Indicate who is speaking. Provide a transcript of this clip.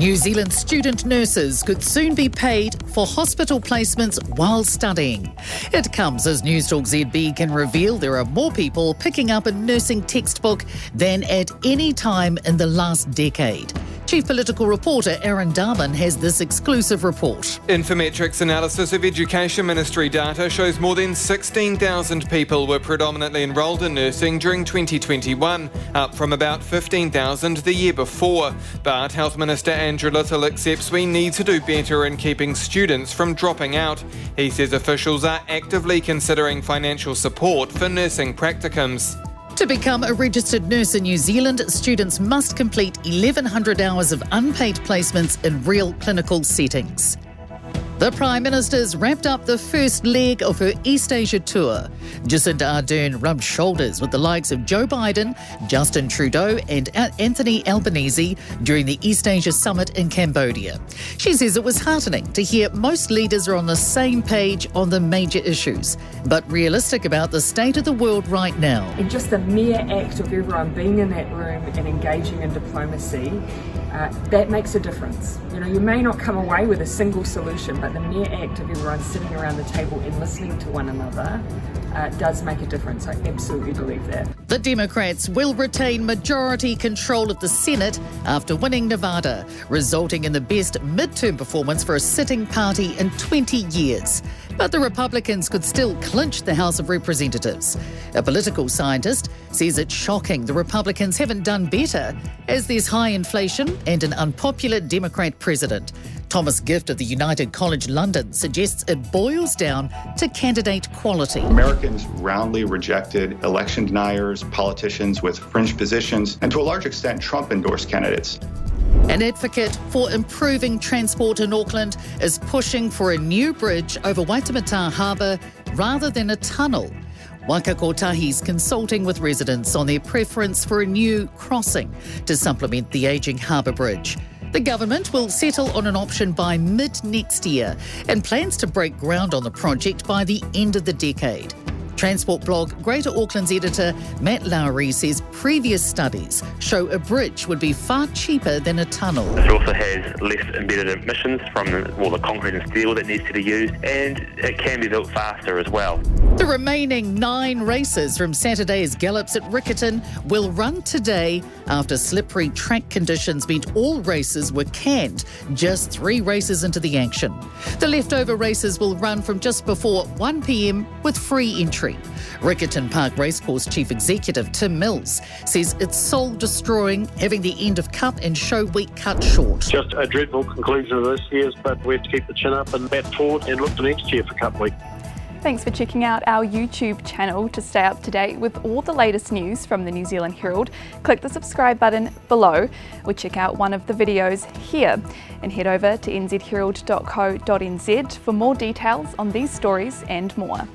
Speaker 1: New Zealand student nurses could soon be paid for hospital placements while studying. It comes as Newstalk ZB can reveal there are more people picking up a nursing textbook than at any time in the last decade. Chief Political Reporter Aaron Darman has this exclusive report.
Speaker 2: Infometrics analysis of Education Ministry data shows more than 16,000 people were predominantly enrolled in nursing during 2021, up from about 15,000 the year before. But Health Minister Andrew Little accepts we need to do better in keeping students from dropping out. He says officials are actively considering financial support for nursing practicums.
Speaker 1: To become a registered nurse in New Zealand, students must complete 1,100 hours of unpaid placements in real clinical settings. The Prime Minister's wrapped up the first leg of her East Asia tour. Jacinda Ardern rubbed shoulders with the likes of Joe Biden, Justin Trudeau and Anthony Albanese during the East Asia Summit in Cambodia. She says it was heartening to hear most leaders are on the same page on the major issues, but realistic about the state of the world right now.
Speaker 3: And just the mere act of everyone being in that room and engaging in diplomacy, that makes a difference. You may not come away with a single solution, but the mere act of everyone sitting around the table and listening to one another does make a difference. I absolutely believe that.
Speaker 1: The Democrats will retain majority control of the Senate after winning Nevada, resulting in the best midterm performance for a sitting party in 20 years. But the Republicans could still clinch the House of Representatives. A political scientist says it's shocking the Republicans haven't done better as there's high inflation and an unpopular Democrat president. Thomas Govt of the United College London suggests it boils down to candidate quality.
Speaker 4: Americans roundly rejected election deniers, politicians with fringe positions, and to a large extent, Trump-endorsed candidates.
Speaker 1: An advocate for improving transport in Auckland is pushing for a new bridge over Waitemata Harbour rather than a tunnel. Waka Kotahi's consulting with residents on their preference for a new crossing to supplement the ageing Harbour Bridge. The government will settle on an option by mid-next year and plans to break ground on the project by the end of the decade. Transport blog Greater Auckland's editor Matt Lowry says previous studies show a bridge would be far cheaper than a tunnel.
Speaker 5: It also has less embedded emissions from the concrete and steel that needs to be used, and it can be built faster as well.
Speaker 1: The remaining 9 races from Saturday's Gallops at Riccarton will run today after slippery track conditions meant all races were canned just 3 races into the action. The leftover races will run from just before 1 p.m. with free entry. Riccarton Park Racecourse Chief Executive Tim Mills says it's soul-destroying having the end of Cup and Show Week cut short.
Speaker 6: Just a dreadful conclusion of this year's, but we have to keep the chin up and bat forward and look to next year for Cup Week.
Speaker 7: Thanks for checking out our YouTube channel to stay up to date with all the latest news from the New Zealand Herald. Click the subscribe button below or check out one of the videos here and head over to nzherald.co.nz for more details on these stories and more.